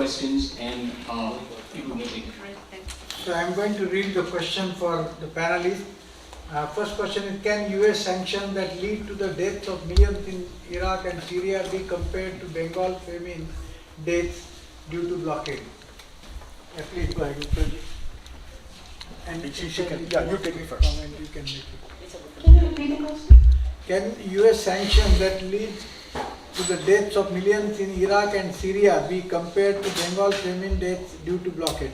questions and people meeting. So I'm going to read the question for the panelists. First question is, can US sanctions that lead to the deaths of millions in Iraq and Syria be compared to Bengal famine deaths due to blockade? Please go ahead. And you take it first. Comment, you can make it. Can you repeat the question? Can US sanctions that lead to the deaths of millions in Iraq and Syria be compared to Bengal famine deaths due to blockade?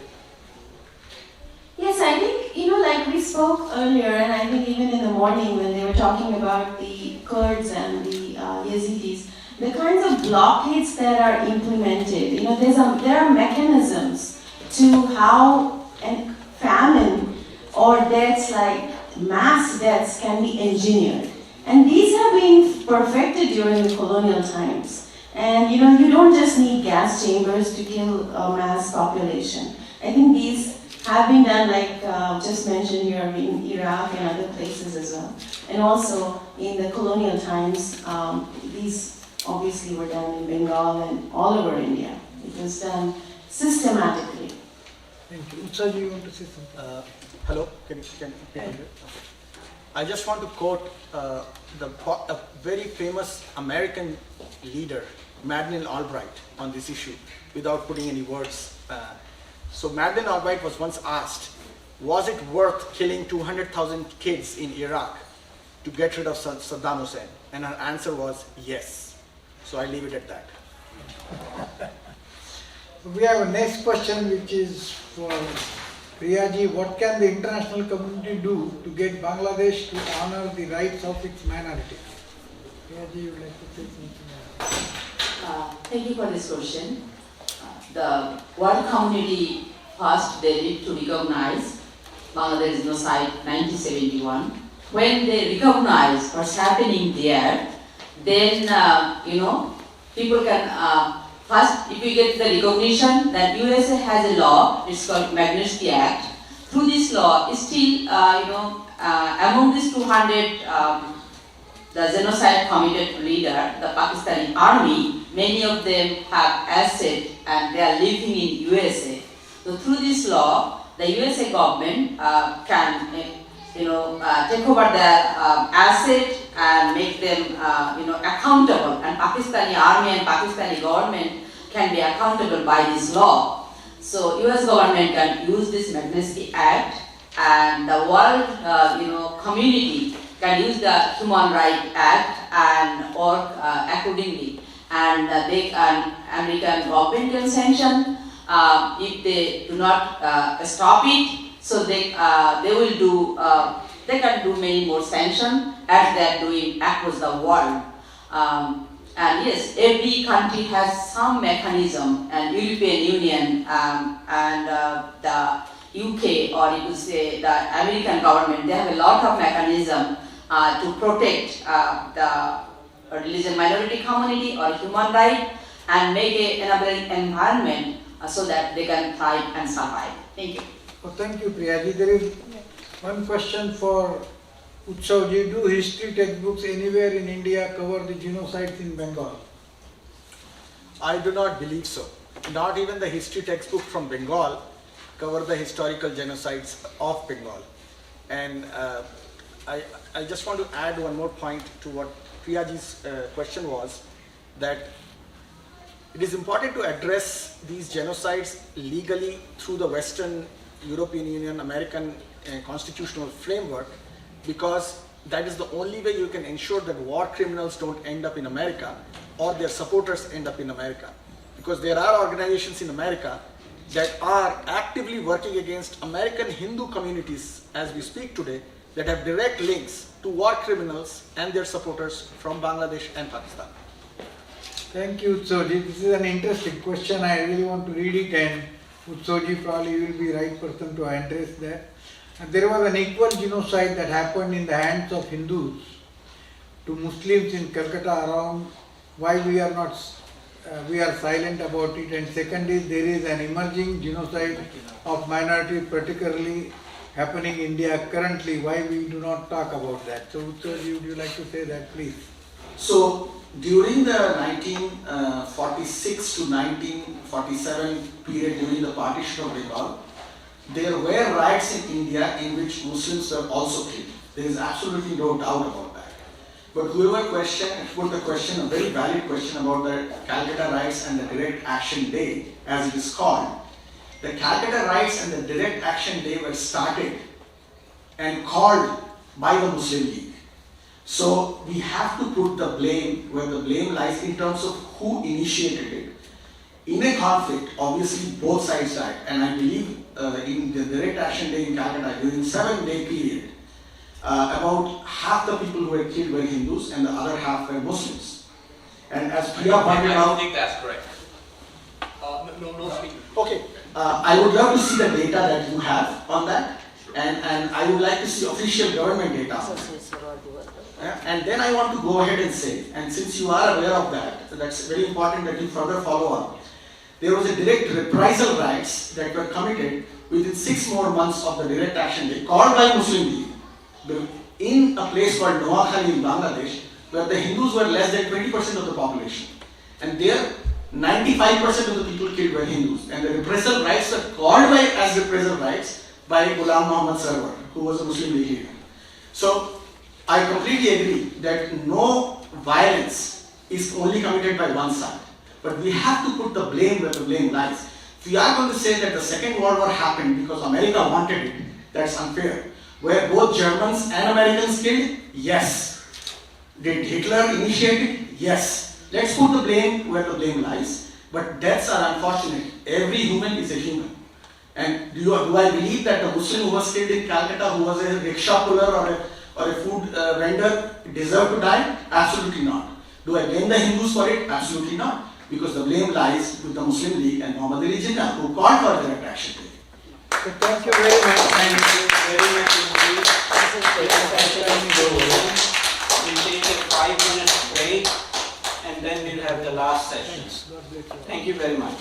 Yes, I think, like we spoke earlier, and I think even in the morning when they were talking about the Kurds and the Yazidis, the kinds of blockades that are implemented, there are mechanisms to how a famine or deaths like mass deaths can be engineered. And these have been perfected during the colonial times. And you don't just need gas chambers to kill a mass population. I think these have been done, like just mentioned here, in Iraq and other places as well. And also in the colonial times, these obviously were done in Bengal and all over India. It was done systematically. Thank you. Utsaji, you want to say something? Hello, can you hear me? I just want to quote a very famous American leader, Madeleine Albright, on this issue, without putting any words. So Madeleine Albright was once asked, was it worth killing 200,000 kids in Iraq to get rid of Saddam Hussein? And her answer was yes. So I leave it at that. We have a next question, which is for Priyaji. What can the international community do to get Bangladesh to honor the rights of its minorities? Priyaji, you would like to say something? Thank you for this question. The world community first they need to recognize Bangladesh genocide 1971. When they recognize what's happening there, then people can first, if you get the recognition that USA has a law, it's called Magnitsky Act. Through this law, still among these 200 the genocide committed leader, the Pakistani army, many of them have assets and they are living in USA. So through this law, the USA government can take over their asset and make them accountable, and Pakistani army and Pakistani government can be accountable by this law. So US government can use this Magnitsky Act, and the world community can use the Human Rights Act and work accordingly. And American government can sanction if they do not stop it. So they will do. They can do many more sanctions as they are doing across the world. And yes, every country has some mechanism, and European Union and the UK, or you could say the American government, they have a lot of mechanism to protect the religious minority community or human right and make an enabling environment so that they can thrive and survive. Thank you. Oh, thank you, Priyaji. There is one question for Utsavji. Do history textbooks anywhere in India cover the genocides in Bengal? I do not believe so. Not even the history textbook from Bengal cover the historical genocides of Bengal. And I just want to add one more point to what Priyaji's question was, that it is important to address these genocides legally through the Western European Union, American constitutional framework, because that is the only way you can ensure that war criminals don't end up in America or their supporters end up in America. Because there are organizations in America that are actively working against American Hindu communities as we speak today, that have direct links to war criminals and their supporters from Bangladesh and Pakistan. Thank you, Utsavji. This is an interesting question. I really want to read it, and Utsavji probably will be the right person to address that. And there was an equal genocide that happened in the hands of Hindus to Muslims in Calcutta around. Why we are not, we are silent about it. And second is, there is an emerging genocide of minorities, particularly happening in India currently. Why we do not talk about that? So Utsavji, would you like to say that, please? So during the 1946 to 1947 period, during the partition of Bengal, there were riots in India in which Muslims were also killed. There is absolutely no doubt about that. But whoever put the question, a very valid question about the Calcutta riots and the Direct Action Day, as it is called. The Calcutta riots and the Direct Action Day were started and called by the Muslim League. So we have to put the blame where the blame lies in terms of who initiated it. In a conflict, obviously both sides died, and I believe in the Direct Action Day in Calcutta, during a 7-day period, about half the people who were killed were Hindus and the other half were Muslims. And as Priya pointed I out, don't think that's correct. No speaking. okay, I would love to see the data that you have on that, and I would like to see official government data on that. And then I want to go ahead and say, and since you are aware of that, that's very important that you further follow on. There was a direct reprisal riots that were committed within 6 more months of the Direct Action Day, called by Muslim League, in a place called Noakhali in Bangladesh, where the Hindus were less than 20% of the population. And there, 95% of the people killed were Hindus. And the reprisal riots were called as reprisal riots by Ghulam Mohamad Sarwar, who was a Muslim League leader. So, I completely agree that no violence is only committed by one side. But we have to put the blame where the blame lies. If we are going to say that the Second World War happened because America wanted it, that's unfair. Were both Germans and Americans killed? Yes. Did Hitler initiate it? Yes. Let's put the blame where the blame lies. But deaths are unfortunate. Every human is a human. And do I believe that the Muslim who was killed in Calcutta, who was a rickshaw puller or a food vendor, deserved to die? Absolutely not. Do I blame the Hindus for it? Absolutely not. Because the blame lies with the Muslim League and Mohammed Ali Jinnah, who called for Direct Action Day. So thank you very much. Thank you very much indeed. We'll take a 5-minute break and then we'll have the last session. Thank you very much.